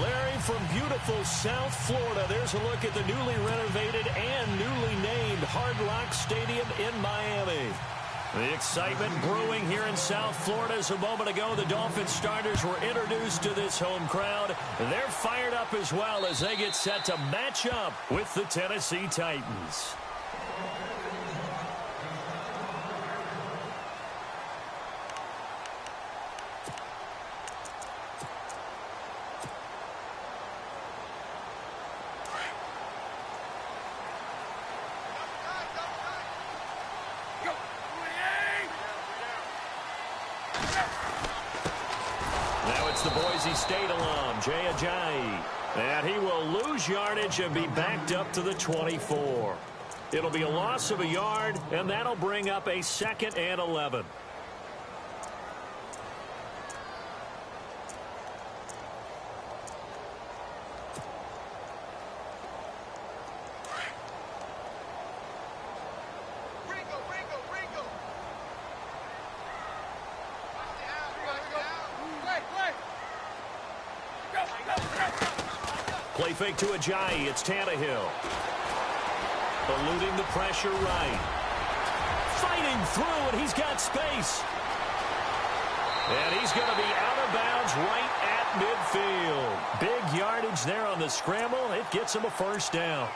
Larry, from beautiful South Florida, there's a look at the newly renovated and newly named Hard Rock Stadium in Miami. The excitement brewing here in South Florida as a moment ago. The Dolphins starters were introduced to this home crowd. They're fired up as well as they get set to match up with the Tennessee Titans. The Boise State alum, Jay Ajayi. And he will lose yardage and be backed up to the 24. It'll be a loss of a yard, and that'll bring up a 2nd and 11. Play fake to Ajayi. It's Tannehill. Eluding the pressure right. Fighting through, and he's got space. And he's going to be out of bounds right at midfield. Big yardage there on the scramble. It gets him a first down.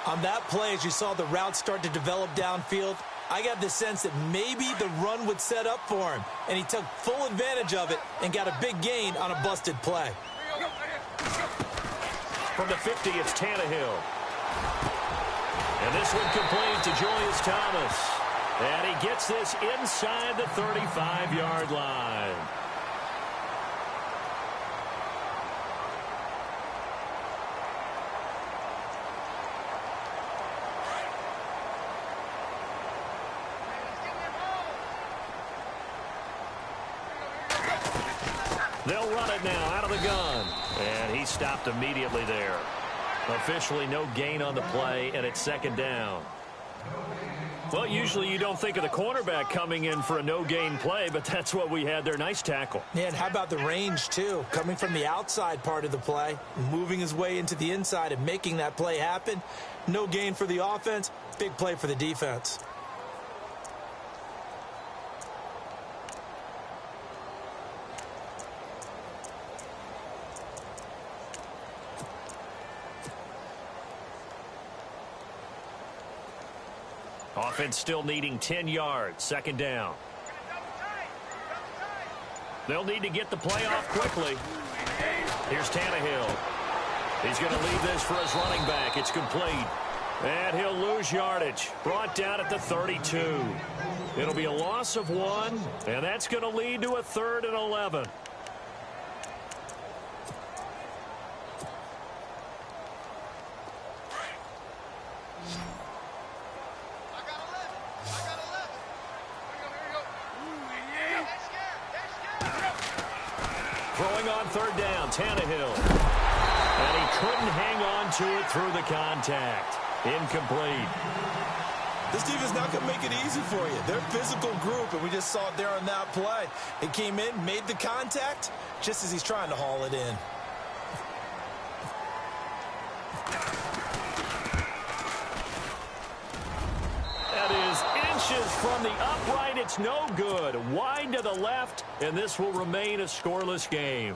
On that play, as you saw the route start to develop downfield, I got the sense that maybe the run would set up for him. And he took full advantage of it and got a big gain on a busted play. From the 50, it's Tannehill. And this one complete to Julius Thomas. And he gets this inside the 35-yard line. They'll run it now out of the gun. And he stopped immediately there. Officially no gain on the play, and it's 2nd down. Well, usually you don't think of the cornerback coming in for a no-gain play, but that's what we had there. Nice tackle. Yeah, and how about the range, too? Coming from the outside part of the play, moving his way into the inside and making that play happen. No gain for the offense, big play for the defense. Offense still needing 10 yards. 2nd down. They'll need to get the play off quickly. Here's Tannehill. He's going to leave this for his running back. It's complete. And he'll lose yardage. Brought down at the 32. It'll be a loss of 1, and that's going to lead to a 3rd and 11. Throwing on 3rd down, Tannehill. And he couldn't hang on to it through the contact. Incomplete. This defense not going to make it easy for you. They're a physical group, and we just saw it there on that play. It came in, made the contact, just as he's trying to haul it in. That is inches from the upright. It's no good. Wide to the left, and this will remain a scoreless game.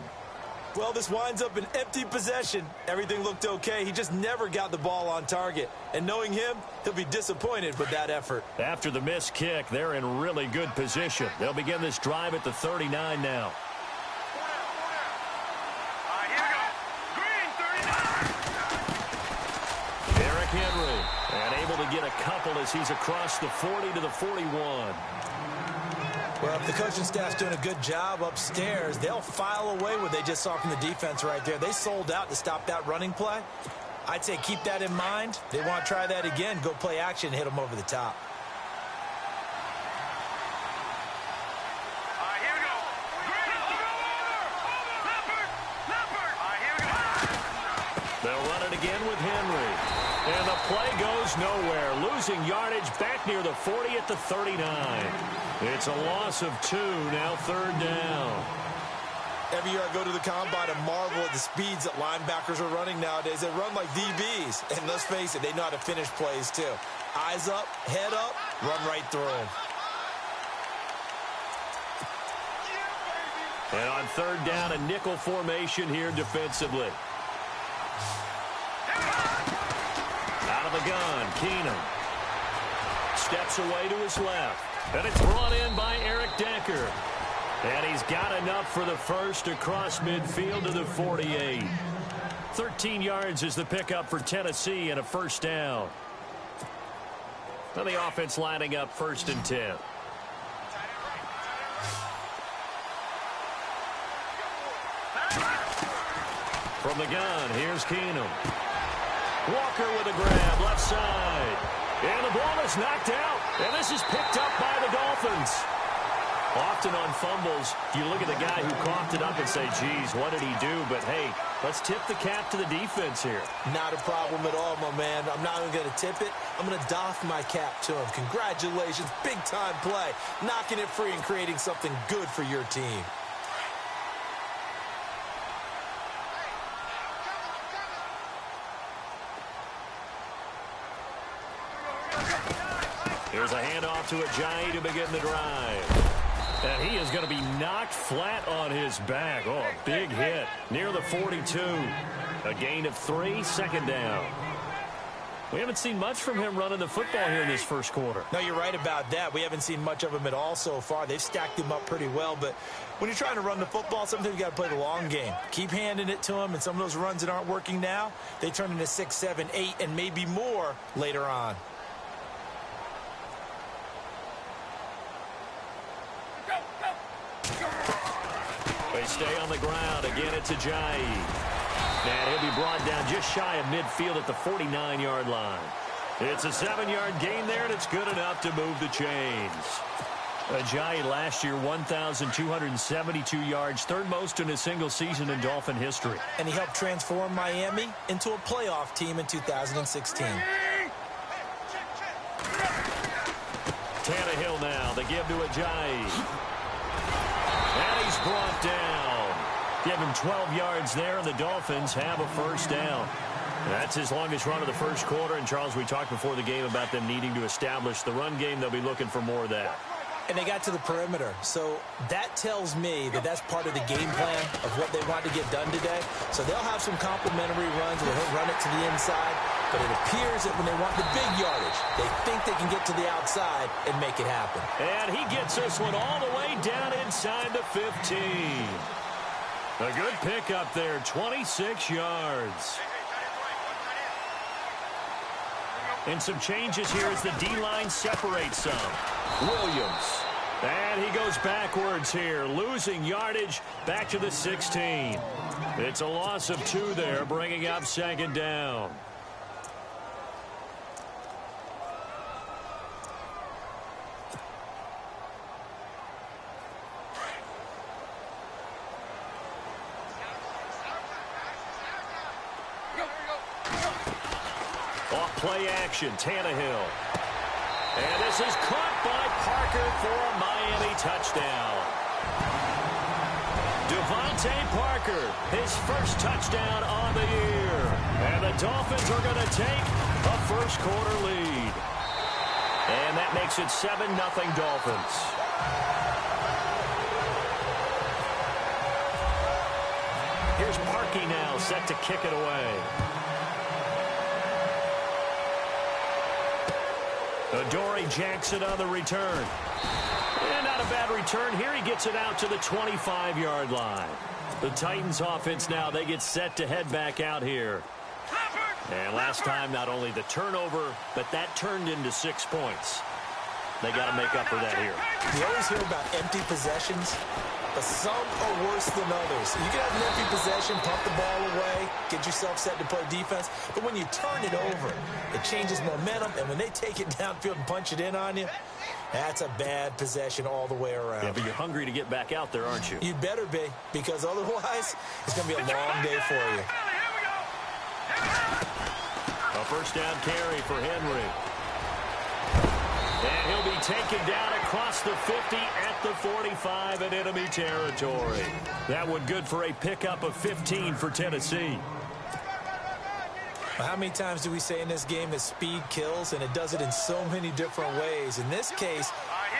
Well, this winds up an empty possession. Everything looked okay. He just never got the ball on target. And knowing him, he'll be disappointed with that effort. After the missed kick, they're in really good position. They'll begin this drive at the 39 now. Henry, and able to get a couple as he's across the 40 to the 41. Well, if the coaching staff's doing a good job upstairs, they'll file away what they just saw from the defense right there. They sold out to stop that running play. I'd say keep that in mind. They want to try that again, go play action, hit them over the top. They'll run it again with Henry. And the play goes nowhere. Losing yardage back near the 40 at the 39. It's a loss of 2, now 3rd down. Every year I go to the combine and marvel at the speeds that linebackers are running nowadays. They run like DBs. And let's face it, they know how to finish plays too. Eyes up, head up, run right through them. And on third down, a nickel formation here defensively. Out of the gun, Keenum. Steps away to his left. And it's brought in by Eric Decker. And he's got enough for the first across midfield to the 48. 13 yards is the pickup for Tennessee and a first down. Now the offense lining up 1st and 10. From the gun, here's Keenum. Walker with a grab, left side. And the ball is knocked out. And this is picked up by the Dolphins. Often on fumbles, you look at the guy who coughed it up and say, geez, what did he do? But, hey, let's tip the cap to the defense here. Not a problem at all, my man. I'm not even going to tip it. I'm going to doff my cap to him. Congratulations. Big-time play. Knocking it free and creating something good for your team. Here's a handoff to Ajayi to begin the drive. And he is going to be knocked flat on his back. Oh, a big hit near the 42. A gain of 3, 2nd down. We haven't seen much from him running the football here in this first quarter. No, you're right about that. We haven't seen much of him at all so far. They've stacked him up pretty well. But when you're trying to run the football, sometimes you got to play the long game. Keep handing it to him, and some of those runs that aren't working now, they turn into 6, 7, 8, and maybe more later on. They stay on the ground. Again, it's Ajayi. And he'll be brought down just shy of midfield at the 49-yard line. It's a 7-yard gain there, and it's good enough to move the chains. Ajayi last year, 1,272 yards, 3rd most in a single season in Dolphin history. And he helped transform Miami into a playoff team in 2016. Tannehill now. They give to Ajayi. And he's brought down. Give him 12 yards there, and the Dolphins have a first down. That's his longest run of the first quarter. And, Charles, we talked before the game about them needing to establish the run game. They'll be looking for more of that. And they got to the perimeter. So that tells me that that's part of the game plan of what they want to get done today. So they'll have some complimentary runs where he'll run it to the inside. But it appears that when they want the big yardage, they think they can get to the outside and make it happen. And he gets this one all the way down inside the 15. A good pickup there, 26 yards. And some changes here as the D-line separates some. Williams. And he goes backwards here, losing yardage back to the 16. It's a loss of 2 there, bringing up 2nd down. Play action, Tannehill. And this is caught by Parker for a Miami touchdown. Devontae Parker, his first touchdown on the year. And the Dolphins are going to take a first quarter lead. And that makes it 7-0 Dolphins. Here's Parkey now, set to kick it away. Adoree Jackson on the return. And not a bad return here. He gets it out to the 25-yard line. The Titans offense now, they get set to head back out here. And last time, not only the turnover, but that turned into 6 points. They got to make up for that here. You always hear about empty possessions, but some are worse than others. You can have an empty possession, pump the ball away, get yourself set to play defense, but when you turn it over, it changes momentum, and when they take it downfield and punch it in on you, that's a bad possession all the way around. Yeah, but you're hungry to get back out there, aren't you? You better be, because otherwise, it's going to be a long day for you. A first down carry for Henry. And he'll be taken down across the 50 at the 45 in enemy territory. That one good for a pickup of 15 for Tennessee. How many times do we say in this game that speed kills, and it does it in so many different ways? In this case,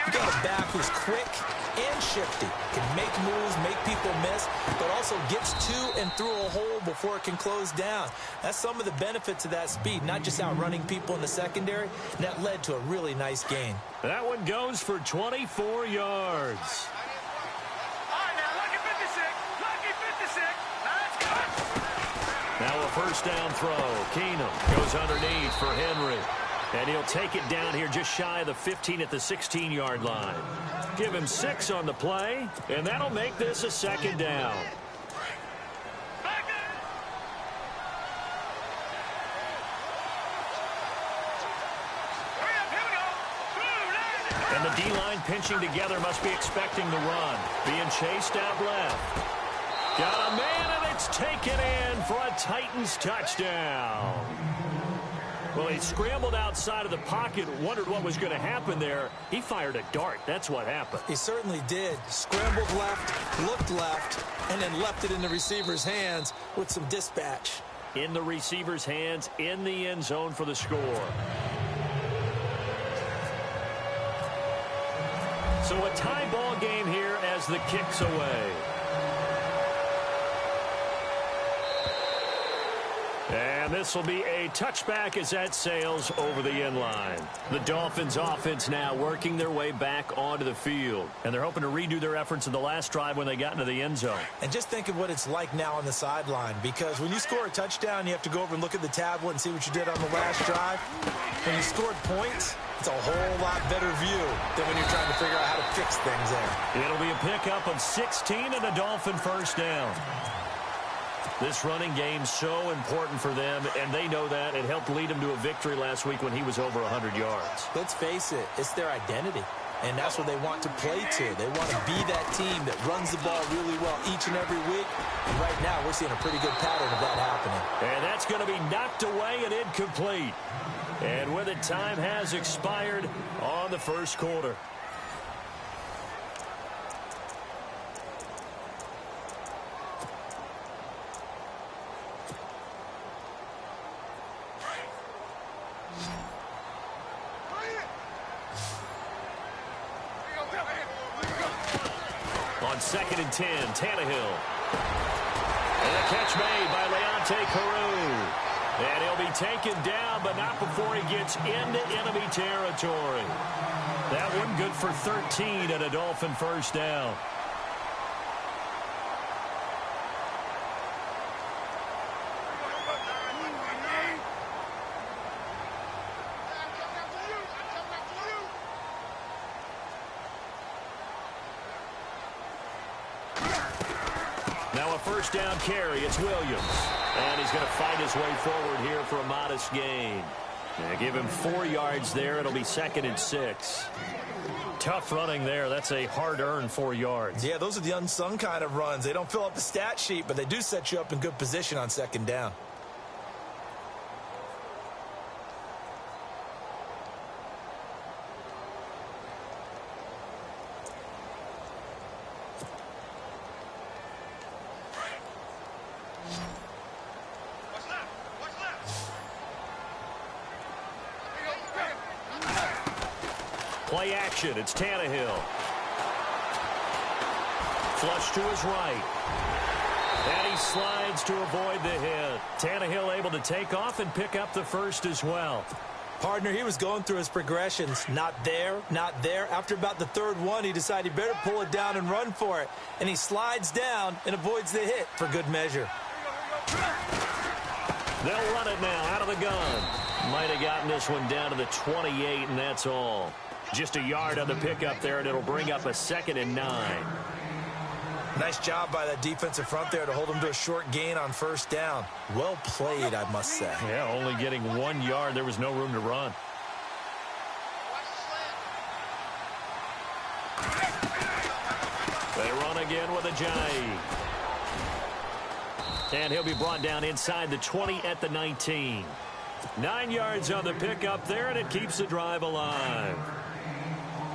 you got a back who's quick and shifty, can make moves, make people miss, but also gets to and through a hole before it can close down. That's some of the benefits of that speed, not just outrunning people in the secondary, and that led to a really nice gain. That one goes for 24 yards. Now a first down throw. Keenum goes underneath for Henry. And he'll take it down here just shy of the 15 at the 16-yard line. Give him 6 on the play, and that'll make this a second down. And the D-line pinching together must be expecting the run. Being chased out left. Got a man, and it's taken in for a Titans touchdown. Well, he scrambled outside of the pocket, wondered what was going to happen there. He fired a dart. That's what happened. He certainly did. Scrambled left, looked left, and then left it in the receiver's hands with some dispatch. In the receiver's hands, in the end zone for the score. So a tie ball game here as the kick's away. And this will be a touchback as that sails over the end line. The Dolphins offense now working their way back onto the field. And they're hoping to redo their efforts in the last drive when they got into the end zone. And just think of what it's like now on the sideline, because when you score a touchdown, you have to go over and look at the tablet and see what you did on the last drive. When you scored points, it's a whole lot better view than when you're trying to figure out how to fix things there. It'll be a pickup of 16 and a Dolphin first down. This running game's so important for them, and they know that. It helped lead them to a victory last week when he was over 100 yards. Let's face it, it's their identity, and that's what they want to play to. They want to be that team that runs the ball really well each and every week, and right now we're seeing a pretty good pattern of that happening. And that's going to be knocked away and incomplete. And with it, time has expired on the first quarter. On 2nd and 10, Tannehill. And a catch made by Leonte Carew. And he'll be taken down, but not before he gets into enemy territory. That one good for 13 and a Dolphin first down. Now a first down carry. It's Williams. And he's going to fight his way forward here for a modest gain. And give him 4 yards there. It'll be 2nd and 6. Tough running there. That's a hard-earned 4 yards. Yeah, those are the unsung kind of runs. They don't fill up the stat sheet, but they do set you up in good position on 2nd down. Play action. It's Tannehill. Flush to his right. And he slides to avoid the hit. Tannehill able to take off and pick up the first as well. Partner, he was going through his progressions. Not there, not there. After about the 3rd one, he decided he better pull it down and run for it. And he slides down and avoids the hit for good measure. They'll run it now out of the gun. Might have gotten this one down to the 28, and that's all. Just a yard on the pickup there, and it'll bring up a 2nd and 9. Nice job by that defensive front there to hold him to a short gain on 1st down. Well played, I must say. Yeah, only getting 1 yard. There was no room to run. They run again with Ajayi. And he'll be brought down inside the 20 at the 19. 9 yards on the pickup there, and it keeps the drive alive.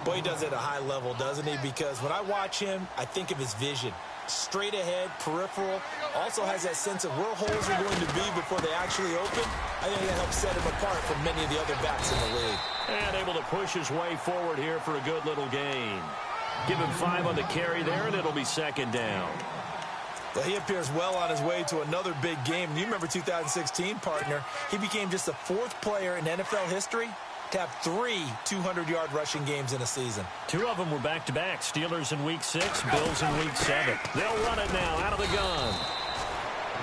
Well, he does it at a high level, doesn't he? Because when I watch him, I think of his vision. Straight ahead, peripheral, also has that sense of where holes are going to be before they actually open. I think that helps set him apart from many of the other backs in the league. And able to push his way forward here for a good little gain. Give him 5 on the carry there, and it'll be second down. Well, he appears well on his way to another big game. You remember 2016, partner. He became just the 4th player in NFL history to have 3 200-yard rushing games in a season. 2 of them were back-to-back. Steelers in Week 6, Bills in Week 7. They'll run it now out of the gun.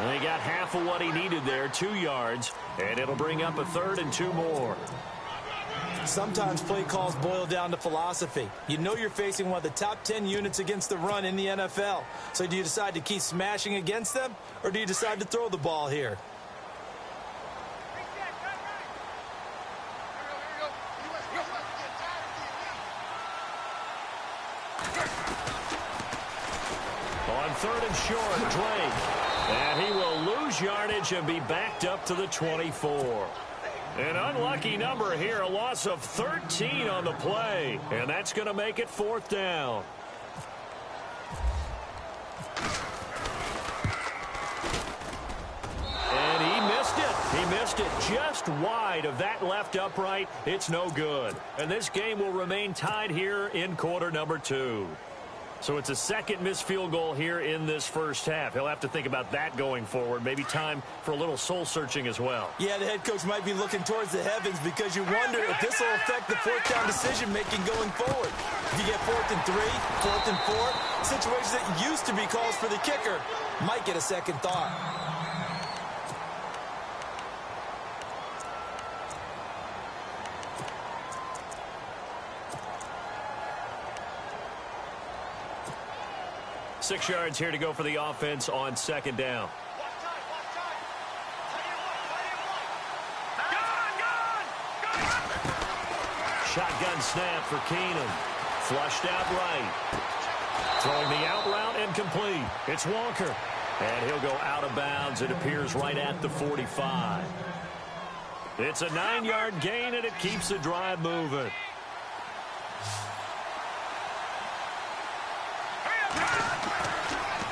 And they got half of what he needed there, 2 yards, and it'll bring up a 3rd and 2 more. Sometimes play calls boil down to philosophy. You know you're facing one of the top 10 units against the run in the NFL. So do you decide to keep smashing against them, or do you decide to throw the ball here? On 3rd and short, Drake. And he will lose yardage and be backed up to the 24. An unlucky number here, a loss of 13 on the play. And that's going to make it 4th down. And he missed it. He missed it just wide of that left upright. It's no good. And this game will remain tied here in quarter number 2. So it's a second missed field goal here in this first half. He'll have to think about that going forward. Maybe time for a little soul-searching as well. Yeah, the head coach might be looking towards the heavens because you wonder if this will affect the 4th down decision-making going forward. If you get 4th and 3, 4th and 4, situations that used to be calls for the kicker might get a second thought. Six yards here to go for the offense on second down. Shotgun snap for Keenum. Flushed out right. Throwing the out route incomplete. It's Walker. And he'll go out of bounds. It appears right at the 45. It's a 9-yard gain, and it keeps the drive moving.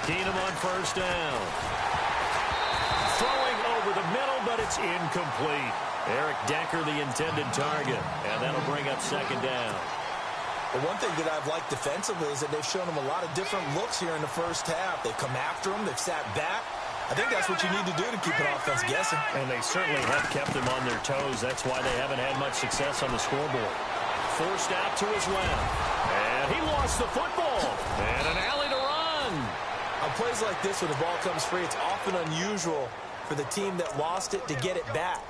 Keenum on first down. Throwing over the middle, but it's incomplete. Eric Decker, the intended target, and that'll bring up second down. But one thing that I've liked defensively is that they've shown him a lot of different looks here in the first half. They've come after him. They've sat back. I think that's what you need to do to keep an offense guessing. And they certainly have kept them on their toes. That's why they haven't had much success on the scoreboard. Forced out to his left. And he lost the football. And an alley to run. On plays like this, when the ball comes free, it's often unusual for the team that lost it to get it back.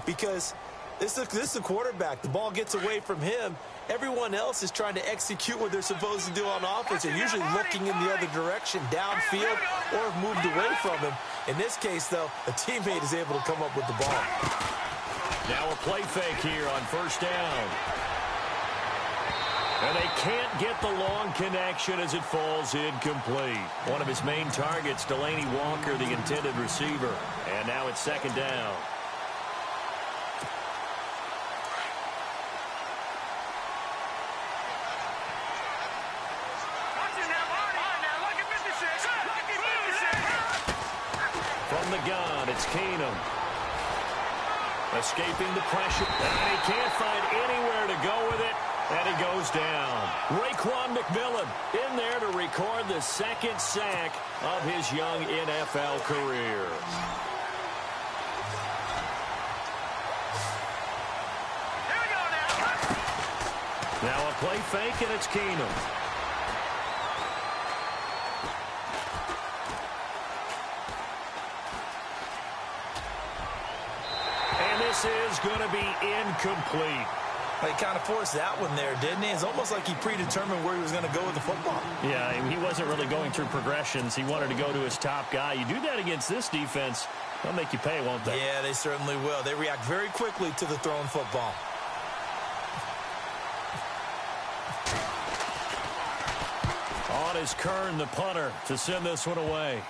Because this is the quarterback. The ball gets away from him. Everyone else is trying to execute what they're supposed to do on offense. They're usually looking in the other direction, downfield, or have moved away from him. In this case, though, a teammate is able to come up with the ball. Now a play fake here on first down. And they can't get the long connection as it falls incomplete. One of his main targets, Delaney Walker, the intended receiver. And now it's second down. From the gun, it's Keenum. Escaping the pressure. And he can't find anywhere to go with it. And he goes down. Raekwon McMillan in there to record the second sack of his young NFL career. Here we go now. Now a play fake, and it's Keenum. And this is going to be incomplete. He kind of forced that one there, didn't he? It's almost like he predetermined where he was going to go with the football. Yeah, he wasn't really going through progressions. He wanted to go to his top guy. You do that against this defense, they'll make you pay, won't they? Yeah, they certainly will. They react very quickly to the thrown football. On is Kern, the punter, to send this one away.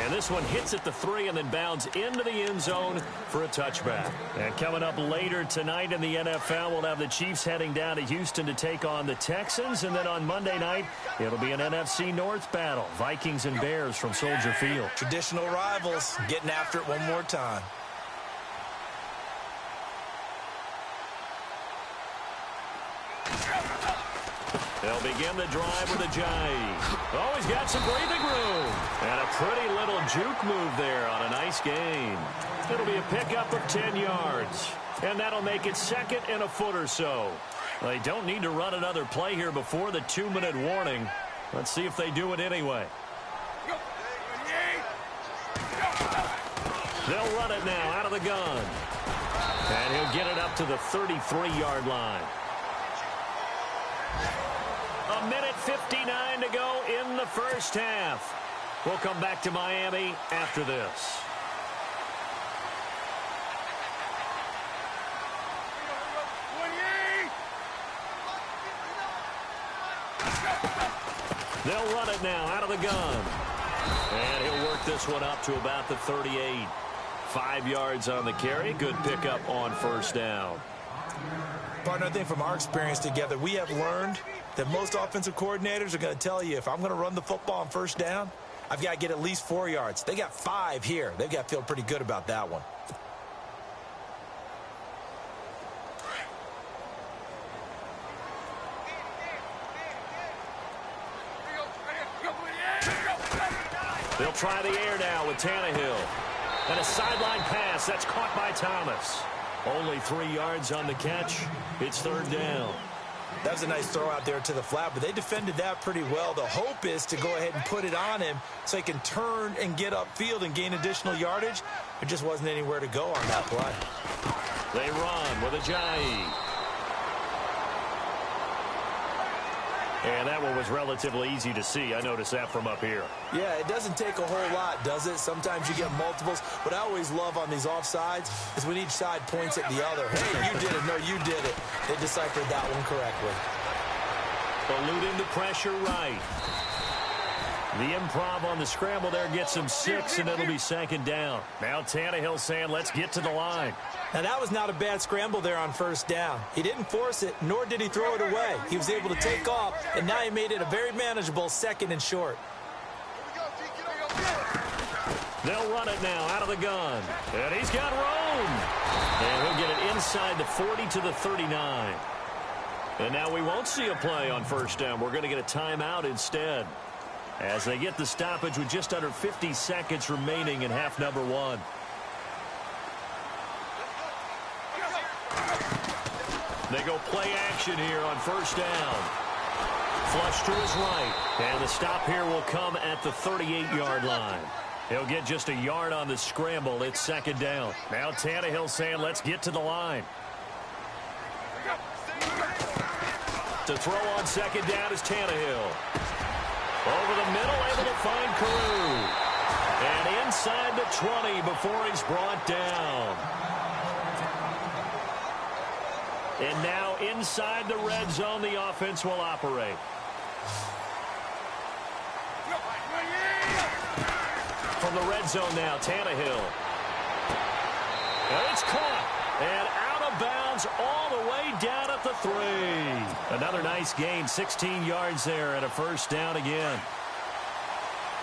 And this one hits at the 3 and then bounds into the end zone for a touchback. And coming up later tonight in the NFL, we'll have the Chiefs heading down to Houston to take on the Texans. And then on Monday night, it'll be an NFC North battle. Vikings and Bears from Soldier Field. Traditional rivals getting after it one more time. They'll begin the drive with a jive. Oh, he's got some breathing room. And a pretty little juke move there on a nice gain. It'll be a pickup of 10 yards. And that'll make it second and a foot or so. They don't need to run another play here before the 2-minute warning. Let's see if they do it anyway. They'll run it now out of the gun. And he'll get it up to the 33-yard line. A minute 59 to go in the first half. We'll come back to Miami after this. They'll run it now out of the gun. And he'll work this one up to about the 38. 5 yards on the carry. Good pickup on first down. Partner, I think from our experience together, we have learned that most offensive coordinators are going to tell you, if I'm going to run the football on first down, I've got to get at least 4 yards. They got 5 here. They've got to feel pretty good about that one. They'll try the air now with Tannehill. And a sideline pass that's caught by Thomas. Only 3 yards on the catch. It's third down. That was a nice throw out there to the flat, but they defended that pretty well. The hope is to go ahead and put it on him so he can turn and get upfield and gain additional yardage. There just wasn't anywhere to go on that play. They run with Ajayi. And that one was relatively easy to see. I noticed that from up here. Yeah, it doesn't take a whole lot, does it? Sometimes you get multiples. What I always love on these offsides is when each side points at the other. Hey, you did it. No, you did it. They deciphered that one correctly. Eluding the pressure right. The improv on the scramble there gets him 6, and it'll be second down. Now Tannehill saying, let's get to the line. Now, that was not a bad scramble there on first down. He didn't force it, nor did he throw it away. He was able to take off, and now he made it a very manageable second and short. They'll run it now out of the gun. And he's got room. And he'll get it inside the 40 to the 39. And now we won't see a play on first down. We're going to get a timeout instead, as they get the stoppage with just under 50 seconds remaining in half number 1. They go play action here on first down. Flush to his right. And the stop here will come at the 38-yard line. He'll get just a yard on the scramble. It's second down. Now Tannehill saying, let's get to the line. To throw on second down is Tannehill. Over the middle, able to find Carew. And inside the 20 before he's brought down. And now inside the red zone, the offense will operate. From the red zone now, Tannehill. And it's caught. And out of bounds all the way down at the 3. Another nice gain, 16 yards there and a first down again.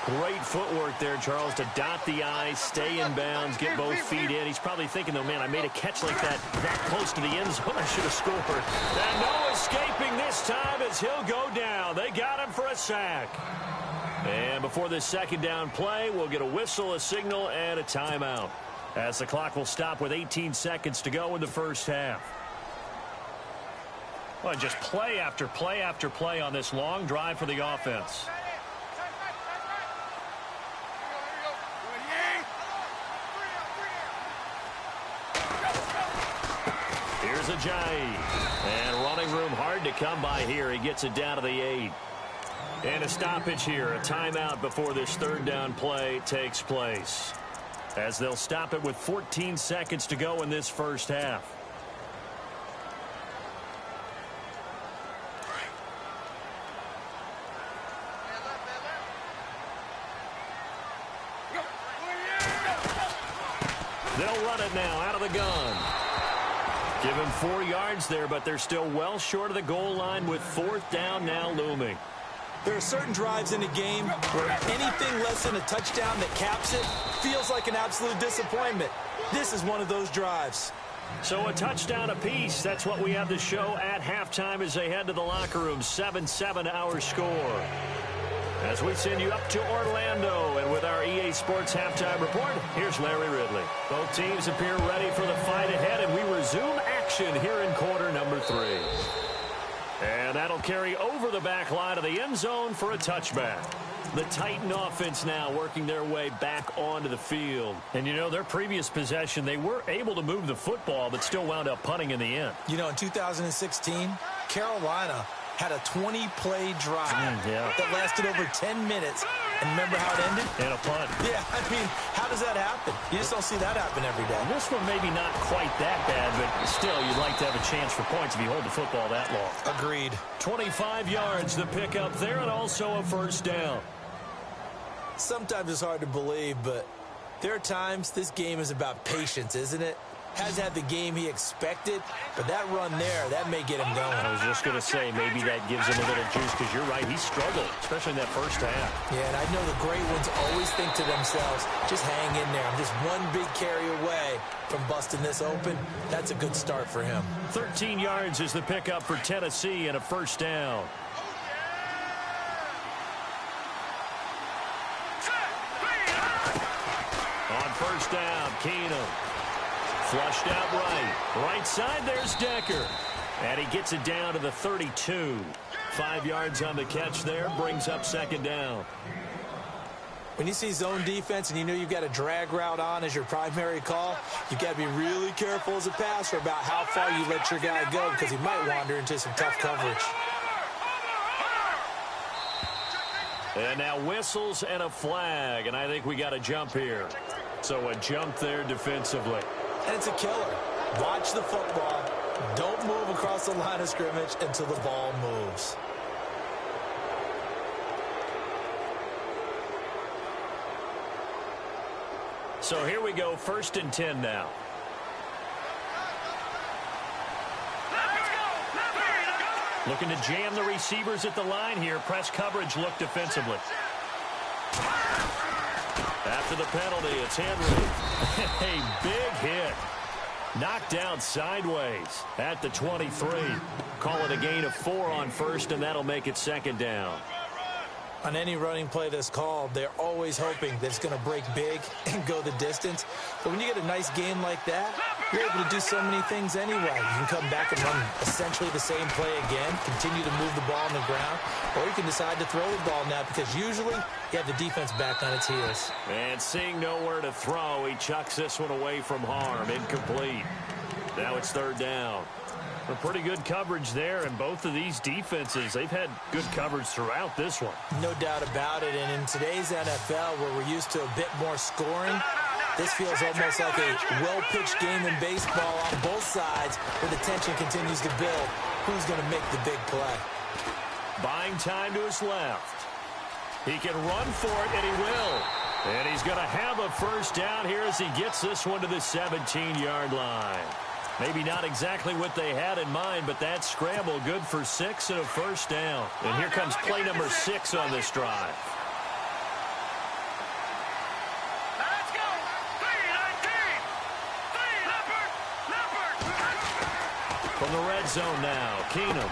Great footwork there, Charles, to dot the I, stay in bounds, get both feet in. He's probably thinking, though, man, I made a catch like that close to the end zone. I should have scored. And no escaping this time as he'll go down. They got him for a sack. And before this second down play, we'll get a whistle, a signal, and a timeout, as the clock will stop with 18 seconds to go in the first half. Well, just play after play after play on this long drive for the offense. Here's Ajayi. And running room hard to come by here. He gets it down to the 8. And a stoppage here, a timeout before this third down play takes place, as they'll stop it with 14 seconds to go in this first half. They'll run it now out of the gun. Give him 4 yards there, but they're still well short of the goal line with 4th down now looming. There are certain drives in a game where anything less than a touchdown that caps it feels like an absolute disappointment. This is one of those drives. So a touchdown apiece. That's what we have to show at halftime as they head to the locker room. 7-7 our score. As we send you up to Orlando, and with our EA Sports Halftime Report, here's Larry Ridley. Both teams appear ready for the fight ahead, and we resume action here in quarter number 3. And that'll carry over the back line of the end zone for a touchback. The Titan offense now working their way back onto the field. And, you know, their previous possession, they were able to move the football, but still wound up punting in the end. You know, in 2016, Carolina had a 20-play drive that lasted over 10 minutes. And remember how it ended? And a punt. Yeah, I mean, how does that happen? You just don't see that happen every day. This one maybe not quite that bad, but still, you'd like to have a chance for points if you hold the football that long. Agreed. 25 yards the pickup there, and also a 1st down. Sometimes it's hard to believe, but there are times this game is about patience, isn't it? Has had the game he expected, but that run there, that may get him going. I was just going to say, maybe that gives him a little juice, because you're right, he struggled, especially in that first half. Yeah, and I know the great ones always think to themselves, just hang in there. I'm just one big carry away from busting this open. That's a good start for him. 13 yards is the pickup for Tennessee and a 1st down. On 1st down, Keenum. Flushed out right. Right side, there's Decker. And he gets it down to the 32. 5 yards on the catch there, brings up 2nd down. When you see zone defense and you know you've got a drag route on as your primary call, you've got to be really careful as a passer about how far you let your guy go, because he might wander into some tough coverage. And now whistles and a flag, and I think we got a jump here. So a jump there defensively. And it's a killer. Watch the football. Don't move across the line of scrimmage until the ball moves. So here we go, 1st and 10 now. Looking to jam the receivers at the line here. Press coverage look defensively. After the penalty, it's Henry. A big hit. Knocked down sideways at the 23. Call it a gain of 4 on 1st, and that'll make it 2nd down. On any running play that's called, they're always hoping that it's going to break big and go the distance. But when you get a nice game like that, you're able to do so many things anyway. You can come back and run essentially the same play again, continue to move the ball on the ground, or you can decide to throw the ball now, because usually you have the defense back on its heels. And seeing nowhere to throw, he chucks this one away from harm. Incomplete. Now it's 3rd down. A pretty good coverage there, and both of these defenses, they've had good coverage throughout this one. No doubt about it, and in today's NFL, where we're used to a bit more scoring, this feels almost like a well-pitched game in baseball on both sides, where the tension continues to build. Who's going to make the big play? Buying time to his left. He can run for it, and he will. And he's going to have a 1st down here as he gets this one to the 17-yard line. Maybe not exactly what they had in mind, but that scramble good for 6 and a 1st down. And here comes play number 6 on this drive. Let's go. 3-19. From the red zone now, Keenum.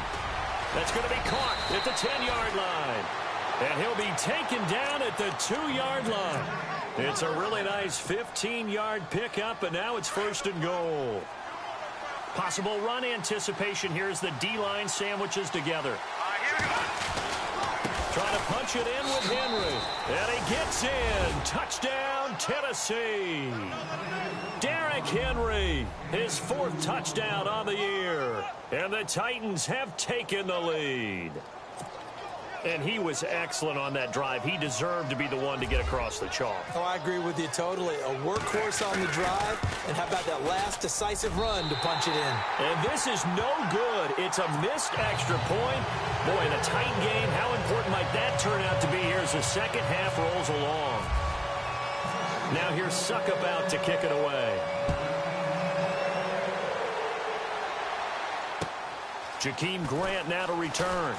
That's going to be caught at the 10-yard line. And he'll be taken down at the 2-yard line. It's a really nice 15-yard pickup, and now it's 1st and goal. Possible run anticipation here as the D-line sandwiches together. Trying to punch it in with Henry. And he gets in. Touchdown, Tennessee. Derrick Henry, his 4th touchdown on the year. And the Titans have taken the lead. And he was excellent on that drive. He deserved to be the one to get across the chalk. Oh, I agree with you totally. A workhorse on the drive, and how about that last decisive run to punch it in? And this is no good. It's a missed extra point. Boy, in a tight game, how important might that turn out to be here as the second half rolls along? Now here's Suck about to kick it away. Jakeem Grant now to return.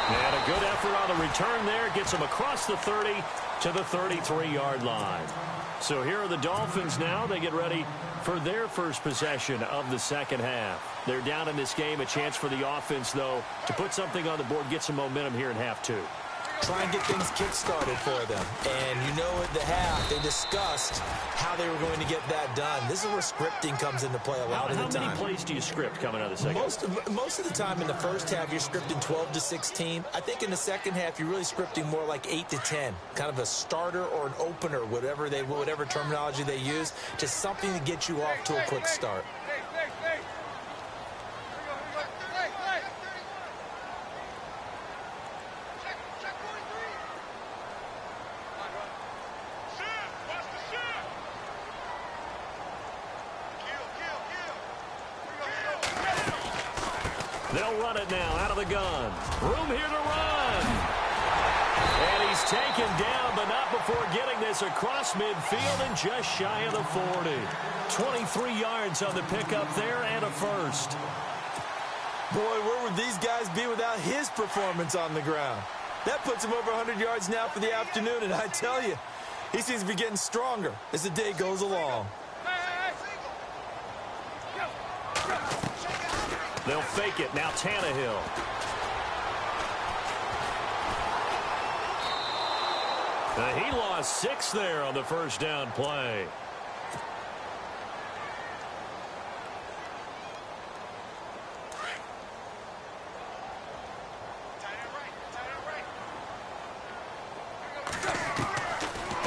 And a good effort on the return there. Gets him across the 30 to the 33-yard line. So here are the Dolphins now. They get ready for their first possession of the second half. They're down in this game. A chance for the offense, though, to put something on the board, get some momentum here in half two. Try and get things kick-started for them. And you know at the half, they discussed how they were going to get that done. This is where scripting comes into play a lot of the time. How many plays do you script coming out of the second half? Most of the time in the first half, you're scripting 12 to 16. I think in the second half, you're really scripting more like 8 to 10. Kind of a starter or an opener, whatever terminology they use. Just something to get you off to a quick start. They'll run it now out of the gun. Room here to run. And he's taken down, but not before getting this across midfield and just shy of the 40. 23 yards on the pickup there and a first. Boy, where would these guys be without his performance on the ground? That puts him over 100 yards now for the afternoon, and I tell you, he seems to be getting stronger as the day goes along. They'll fake it. Now Tannehill. He lost 6 there on the first down play.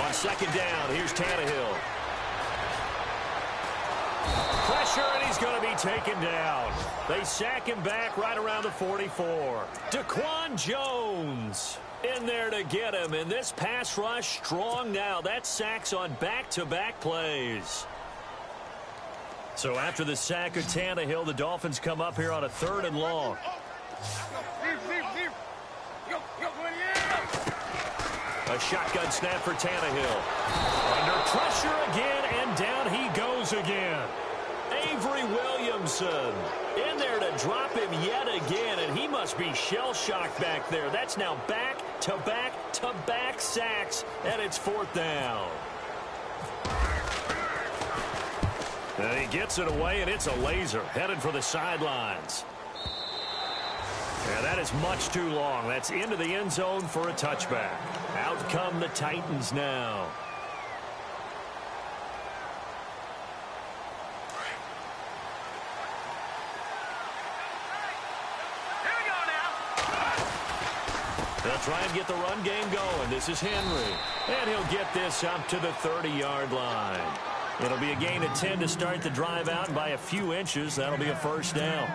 On second down, here's Tannehill. Pressure, and he's going to be taken down. They sack him back right around the 44. Daquan Jones in there to get him, and this pass rush strong now. That's sacks on back-to-back plays. So after the sack of Tannehill, the Dolphins come up here on a 3rd and long. A shotgun snap for Tannehill. Under pressure again, and down he goes again. Avery Williamson in there to drop him yet again, and he must be shell-shocked back there. That's now back-to-back-to-back sacks, and it's 4th down. And he gets it away, and it's a laser headed for the sidelines. Yeah, that is much too long. That's into the end zone for a touchback. Out come the Titans now. They'll try and get the run game going. This is Henry. And he'll get this up to the 30-yard line. It'll be a gain of 10 to start the drive out, and by a few inches, that'll be a first down.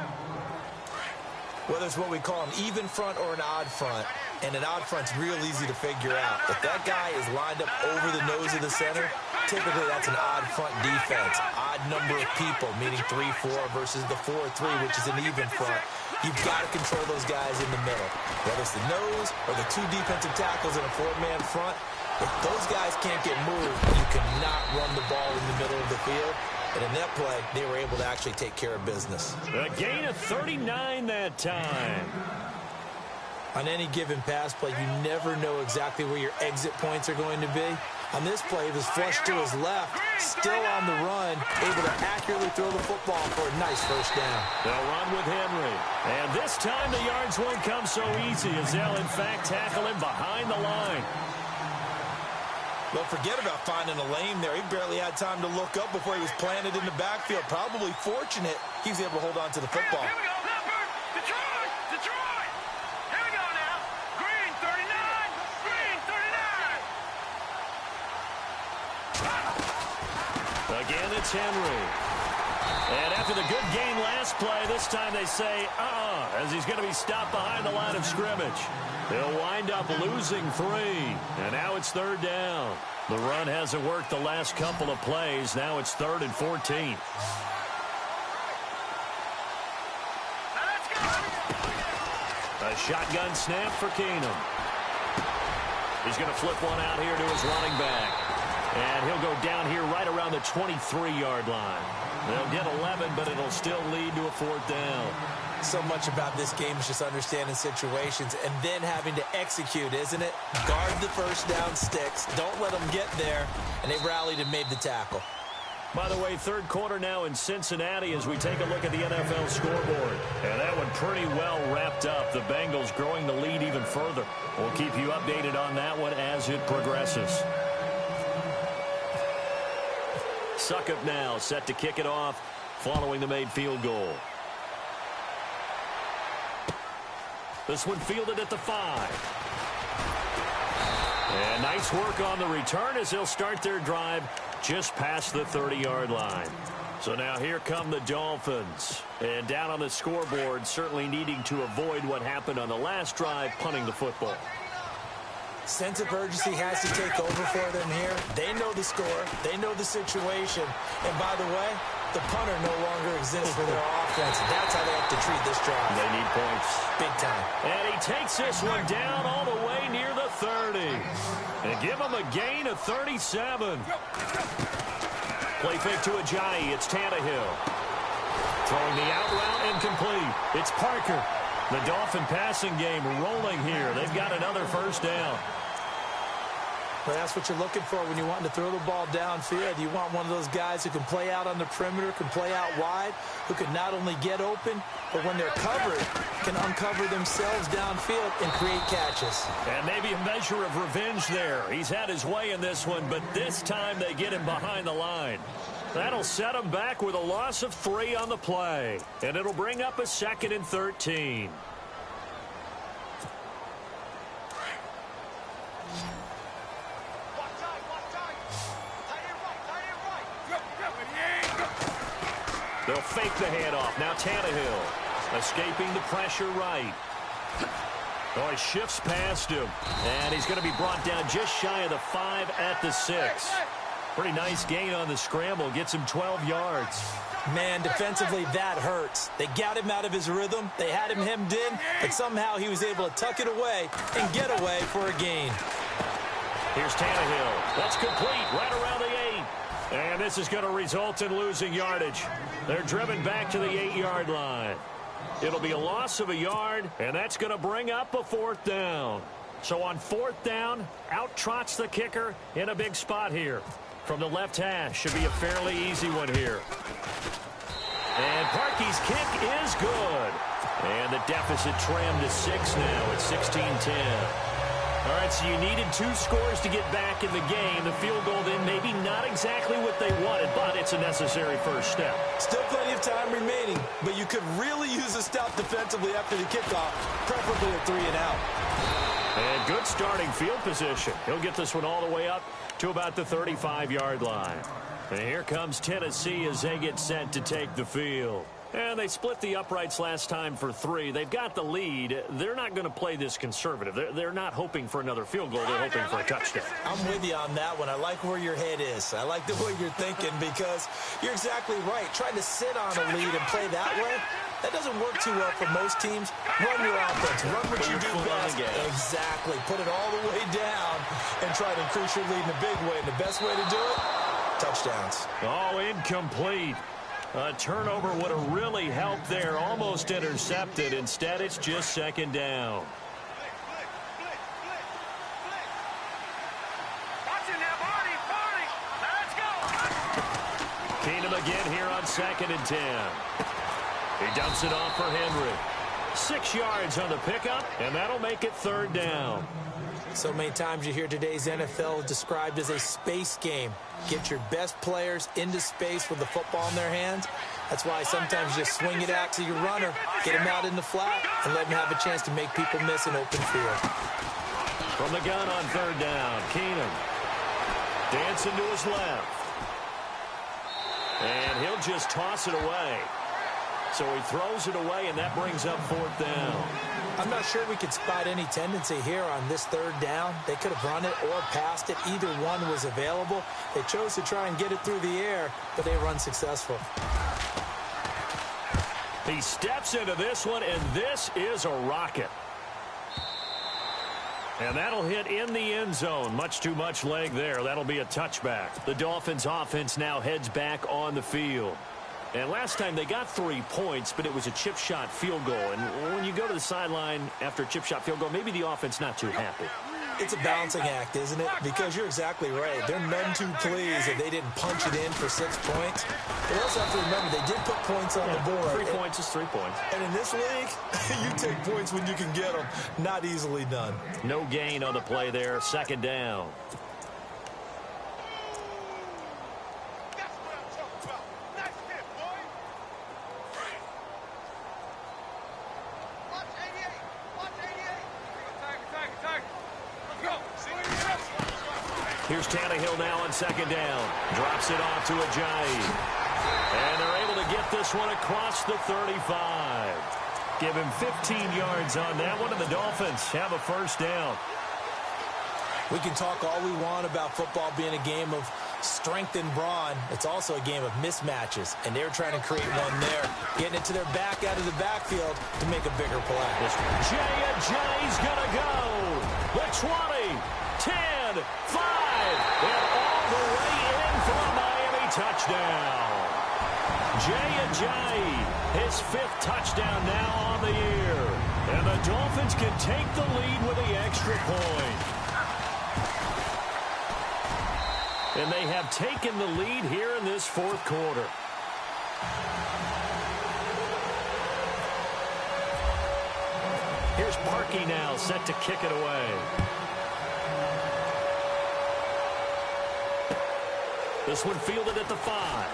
Whether it's what we call an even front or an odd front, and an odd front's real easy to figure out. If that guy is lined up over the nose of the center, typically that's an odd front defense. Odd number of people, meaning 3-4 versus the 4-3, which is an even front. You've got to control those guys in the middle. Whether it's the nose or the 2 defensive tackles in a 4-man front, if those guys can't get moved, you cannot run the ball in the middle of the field. And in that play, they were able to actually take care of business. A gain of 39 that time. On any given pass play, you never know exactly where your exit points are going to be. On this play, it was flushed to his left, still on the run, able to accurately throw the football for a nice first down. They'll run with Henry. And this time the yards won't come so easy as they'll, in fact, tackle him behind the line. Well, forget about finding a lane there. He barely had time to look up before he was planted in the backfield. Probably fortunate he was able to hold on to the football. Here we go, number, Detroit. Here we go now. Green 39, green 39. Again, it's Henry. And after the good gain last play, this time they say, as he's going to be stopped behind the line of scrimmage. They'll wind up losing 3. And now it's 3rd down. The run hasn't worked the last couple of plays. Now it's 3rd and 14. A shotgun snap for Keenum. He's going to flip one out here to his running back. And he'll go down here right around the 23-yard line. They'll get 11, but it'll still lead to a 4th down. So much about this game is just understanding situations and then having to execute, isn't it? Guard the first down sticks. Don't let them get there. And they rallied and made the tackle. By the way, 3rd quarter now in Cincinnati as we take a look at the NFL scoreboard. And that one pretty well wrapped up. The Bengals growing the lead even further. We'll keep you updated on that one as it progresses. Succop now set to kick it off following the made field goal. This one fielded at the 5. And nice work on the return as they'll start their drive just past the 30-yard line. So now here come the Dolphins. And down on the scoreboard, certainly needing to avoid what happened on the last drive, punting the football. Sense of urgency has to take over for them here. They know the score. They know the situation. And by the way, the punter no longer exists for their offense. That's how they have to treat this drive. They need points. Big time. And he takes this one down all the way near the 30. And give him a gain of 37. Play fake to Ajayi. It's Tannehill. Throwing the out route incomplete. It's Parker. The Dolphin passing game rolling here. They've got another 1st down. Well, that's what you're looking for when you want to throw the ball downfield. You want one of those guys who can play out on the perimeter, can play out wide, who can not only get open, but when they're covered, can uncover themselves downfield and create catches. And maybe a measure of revenge there. He's had his way in this one, but this time they get him behind the line. That'll set him back with a loss of 3 on the play. And it'll bring up a 2nd and 13. They'll fake the handoff. Now Tannehill escaping the pressure right. Oh, he shifts past him. And he's going to be brought down just shy of the 5 at the 6. Pretty nice gain on the scramble. Gets him 12 yards. Man, defensively, that hurts. They got him out of his rhythm. They had him hemmed in, but somehow he was able to tuck it away and get away for a gain. Here's Tannehill. That's complete right around the 8. And this is going to result in losing yardage. They're driven back to the 8-yard line. It'll be a loss of a yard, and that's going to bring up a 4th down. So on 4th down, out trots the kicker in a big spot here. From the left hash, should be a fairly easy one here. And Parkey's kick is good. And the deficit trimmed to 6 now at 16-10. All right, so you needed 2 scores to get back in the game. The field goal then maybe not exactly what they wanted, but it's a necessary first step. Still plenty of time remaining, but you could really use a stop defensively after the kickoff, preferably a 3 and out. And good starting field position. He'll get this one all the way up to about the 35-yard line. And here comes Tennessee as they get set to take the field. And they split the uprights last time for 3. They've got the lead. They're not going to play this conservative. They're not hoping for another field goal. They're hoping for a touchdown. I'm with you on that one. I like where your head is. I like the way you're thinking because you're exactly right. Trying to sit on a lead and play that way, that doesn't work too well for most teams. Run your offense. Run what you do best. Exactly. Put it all the way down and try to increase your lead in a big way. And the best way to do it, touchdowns. Oh, incomplete. A turnover would have really helped there. Almost intercepted. Instead, it's just 2nd down. Keenum again here on 2nd and 10. He dumps it off for Henry. 6 yards on the pickup, and that'll make it 3rd down. So many times you hear today's NFL described as a space game. Get your best players into space with the football in their hands. That's why sometimes you just swing it out to your runner, get him out in the flat, and let him have a chance to make people miss an open field. From the gun on 3rd down, Keenum dancing to his left. And he'll just toss it away. So he throws it away, and that brings up 4th down. I'm not sure we could spot any tendency here on this 3rd down. They could have run it or passed it. Either one was available. They chose to try and get it through the air, but they were unsuccessful. He steps into this one, and this is a rocket. And that'll hit in the end zone. Much too much leg there. That'll be a touchback. The Dolphins offense now heads back on the field. And last time they got 3 points, but it was a chip shot field goal. And when you go to the sideline after a chip shot field goal, maybe the offense not too happy. It's a balancing act, isn't it? Because you're exactly right. They're none too pleased if they didn't punch it in for 6 points. But also have to remember, they did put points on the board. 3 points is 3 points. And in this league, you take points when you can get them. Not easily done. No gain on the play there. Second down. Here's Tannehill now on second down. Drops it off to Ajayi. And they're able to get this one across the 35. Give him 15 yards on that one, and the Dolphins have a first down. We can talk all we want about football being a game of strength and brawn. It's also a game of mismatches, and they're trying to create one there. Getting it to their back out of the backfield to make a bigger play. Ajayi's going to go. The 20, 10, 5. And all the way in for a Miami touchdown. Ajayi, his 5th touchdown now on the year. And the Dolphins can take the lead with the extra point. And they have taken the lead here in this 4th quarter. Here's Parkey now set to kick it away. This one fielded at the 5.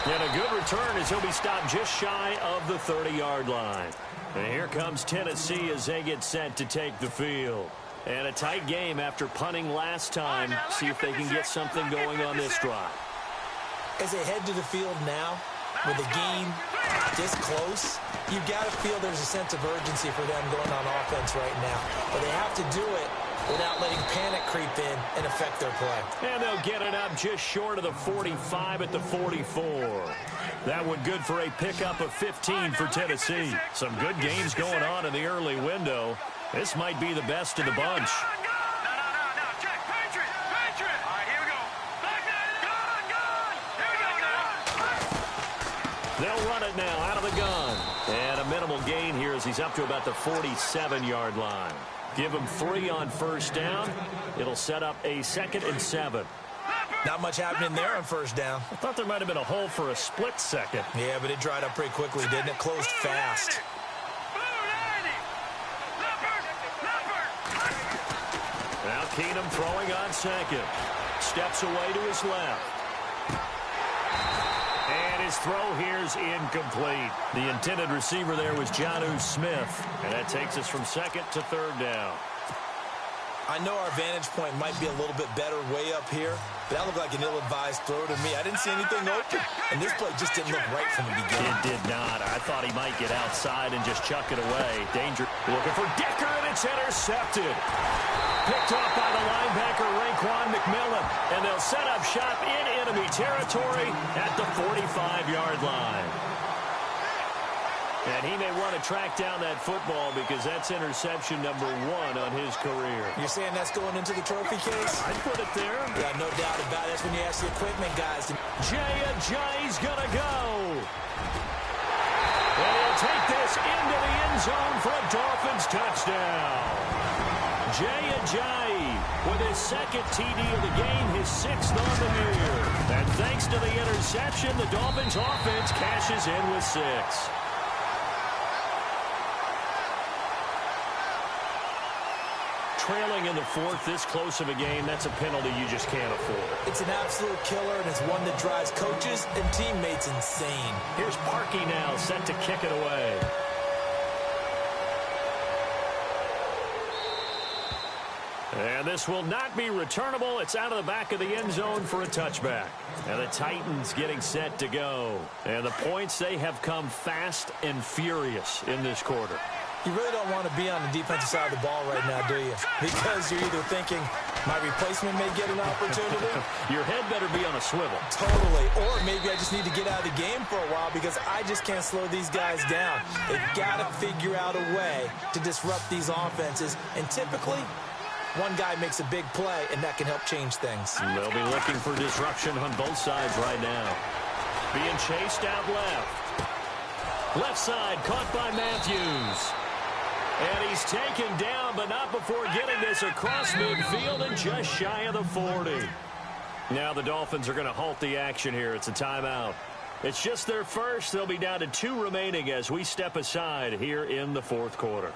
And a good return as he'll be stopped just shy of the 30-yard line. And here comes Tennessee as they get set to take the field. And a tight game after punting last time. See if they can get something going on this drive. As they head to the field now, with the game this close, you've got to feel there's a sense of urgency for them going on offense right now. But they have to do it without letting panic creep in and affect their play. And they'll get it up just short of the 45 at the 44. That one good for a pickup of 15 for Tennessee. Some good games going on in the early window. This might be the best of the bunch. They'll run it now out of the gun. And a minimal gain here as he's up to about the 47-yard line. Give him 3 on first down. It'll set up a 2nd and 7. Not much happening there on first down. I thought there might have been a hole for a split second. Yeah, but it dried up pretty quickly, didn't it? Closed fast. Now Keenum throwing on second. Steps away to his left. And his throw here's incomplete. The intended receiver there was Jonnu Smith. And that takes us from 2nd to 3rd down. I know our vantage point might be a little bit better way up here, but that looked like an ill-advised throw to me. I didn't see anything open, and this play just didn't look right from the beginning. It did not. I thought he might get outside and just chuck it away. Danger. Looking for Decker, and it's intercepted. Picked off by the linebacker, Raekwon McMillan, and they'll set up shop in enemy territory at the 45-yard line. And he may want to track down that football because that's interception number 1 on his career. You're saying that's going into the trophy case? I'd put it there. Yeah, no doubt about it. That's when you ask the equipment guys. Ajayi's going to go. And he'll take this into the end zone for a Dolphins touchdown. Ajayi with his 2nd TD of the game, his 6th on the year. And thanks to the interception, the Dolphins offense cashes in with 6. Trailing in the 4th, this close of a game, that's a penalty you just can't afford. It's an absolute killer, and it's one that drives coaches and teammates insane. Here's Parkey now, set to kick it away. And this will not be returnable. It's out of the back of the end zone for a touchback. And the Titans getting set to go. And the points, they have come fast and furious in this quarter. You really don't want to be on the defensive side of the ball right now, do you? Because you're either thinking, My replacement may get an opportunity. Your head better be on a swivel. Totally. Or maybe I just need to get out of the game for a while because I just can't slow these guys down. They've got to figure out a way to disrupt these offenses. And typically, one guy makes a big play, and that can help change things. They'll be looking for disruption on both sides right now. Being chased out left. Left side caught by Matthews. And he's taken down, but not before getting this across midfield and just shy of the 40. Now the Dolphins are going to halt the action here. It's a timeout. It's just their first. They'll be down to 2 remaining as we step aside here in the fourth quarter.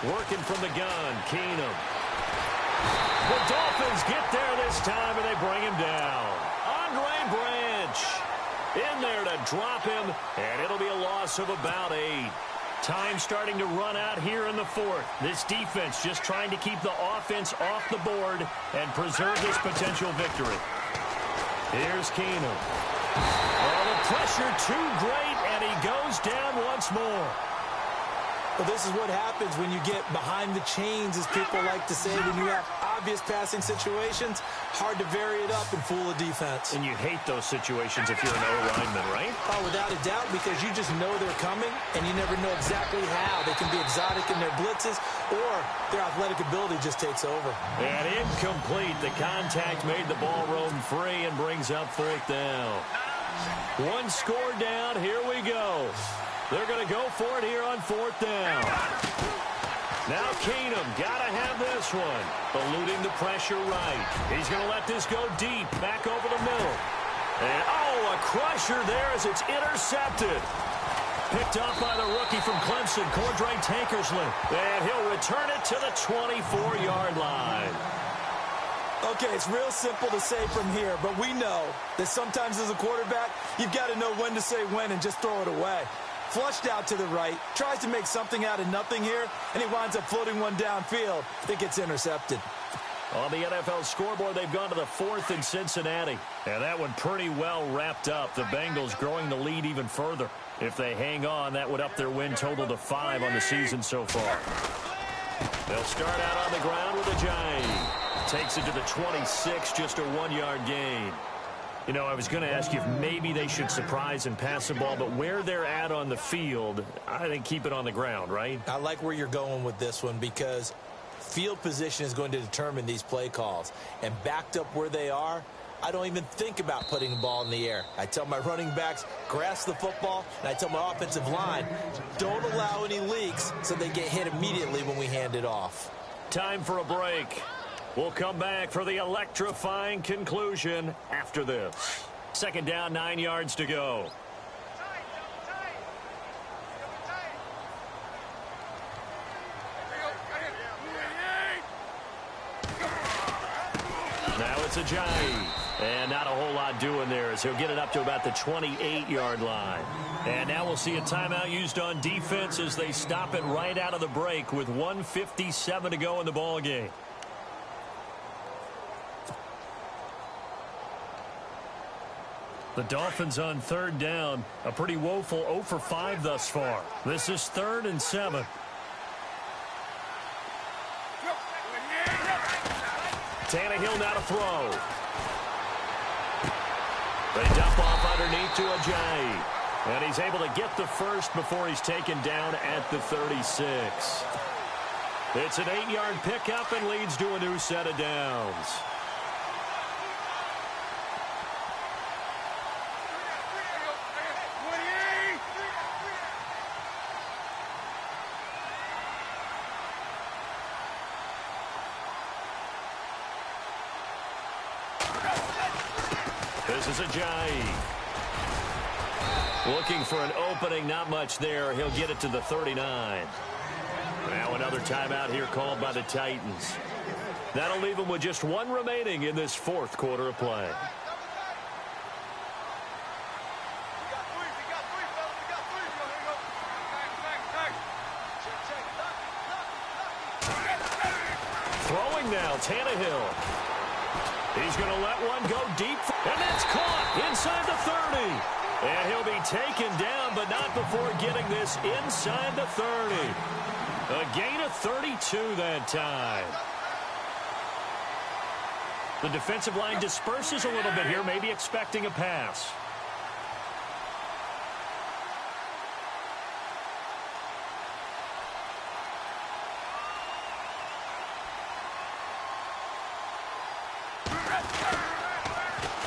Working from the gun, Keenum. The Dolphins get there this time, and they bring him down. Andre Branch in there to drop him, and it'll be a loss of about 8. Time starting to run out here in the fourth. This defense just trying to keep the offense off the board and preserve this potential victory. Here's Keenum. Oh, the pressure too great, and he goes down once more. Well, this is what happens when you get behind the chains, as people like to say. When you have obvious passing situations, hard to vary it up and fool a defense. And you hate those situations if you're an O-lineman, right? Oh, without a doubt, because you just know they're coming, and you never know exactly how. They can be exotic in their blitzes, or their athletic ability just takes over. And incomplete. The contact made the ball roam free and brings up fourth down. 1 score down. Here we go. They're going to go for it here on fourth down. Now Keenum, got to have this one. Eluding the pressure right. He's going to let this go deep, back over the middle. And, oh, a crusher there as it's intercepted. Picked up by the rookie from Clemson, Cordray Tankersley. And he'll return it to the 24-yard line. Okay, it's real simple to say from here, but we know that sometimes as a quarterback, you've got to know when to say when and just throw it away. Flushed out to the right, tries to make something out of nothing here, and he winds up floating one downfield that gets intercepted. On the NFL scoreboard, they've gone to the 4th in Cincinnati. And that one pretty well wrapped up. The Bengals growing the lead even further. If they hang on, that would up their win total to 5 on the season so far. They'll start out on the ground with a Ajayi. Takes it to the 26, just a 1-yard gain. You know, I was going to ask you if maybe they should surprise and pass the ball, but where they're at on the field, I think keep it on the ground, right? I like where you're going with this one because field position is going to determine these play calls. And backed up where they are, I don't even think about putting the ball in the air. I tell my running backs, grasp the football, and I tell my offensive line, don't allow any leaks so they get hit immediately when we hand it off. Time for a break. We'll come back for the electrifying conclusion after this. 2nd down, 9 yards to go. Now it's Ajayi. And not a whole lot doing there as he'll get it up to about the 28-yard line. And now we'll see a timeout used on defense as they stop it right out of the break with 1:57 to go in the ball game. The Dolphins on 3rd down. A pretty woeful 0 for 5 thus far. This is 3rd and 7. Tannehill now to throw. They dump off underneath to Ajayi. And he's able to get the first before he's taken down at the 36. It's an 8-yard pickup and leads to a new set of downs. This is Ajayi. Looking for an opening, not much there. He'll get it to the 39. Now another timeout here called by the Titans. That'll leave them with just 1 remaining in this 4th quarter of play. throwing now, Tannehill. He's going to let one go deep, and that's caught inside the 30. And he'll be taken down, but not before getting this inside the 30. A gain of 32 that time. The defensive line disperses a little bit here, maybe expecting a pass.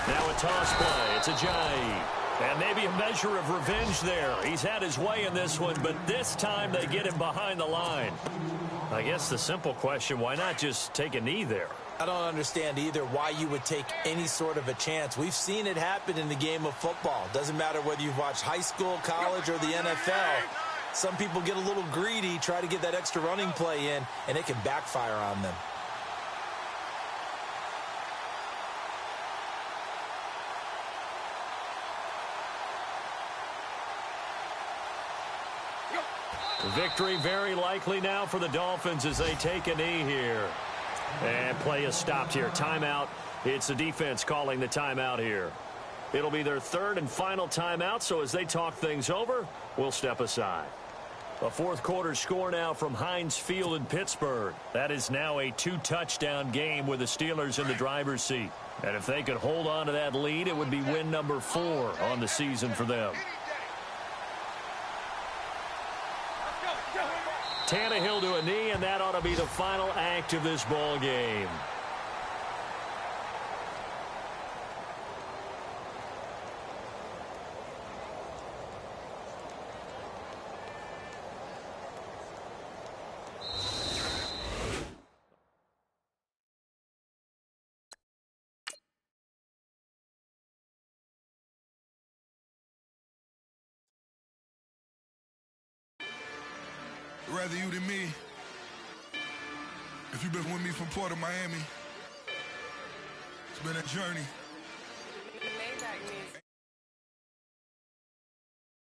Now a toss play. It's Ajayi. And maybe a measure of revenge there. He's had his way in this one, but this time they get him behind the line. I guess the simple question, why not just take a knee there? I don't understand either why you would take any sort of a chance. We've seen it happen in the game of football. Doesn't matter whether you've watched high school, college, or the NFL. Some people get a little greedy, try to get that extra running play in, and it can backfire on them. Victory very likely now for the Dolphins as they take a knee here. And play is stopped here. Timeout. It's the defense calling the timeout here. It'll be their third and final timeout, so as they talk things over, we'll step aside. A fourth quarter score now from Heinz Field in Pittsburgh. That is now a 2-touchdown game with the Steelers in the driver's seat. And if they could hold on to that lead, it would be win number 4 on the season for them. Tannehill to a knee, and that ought to be the final act of this ball game. Rather you than me. If you've been with me from Port of Miami, it's been a journey.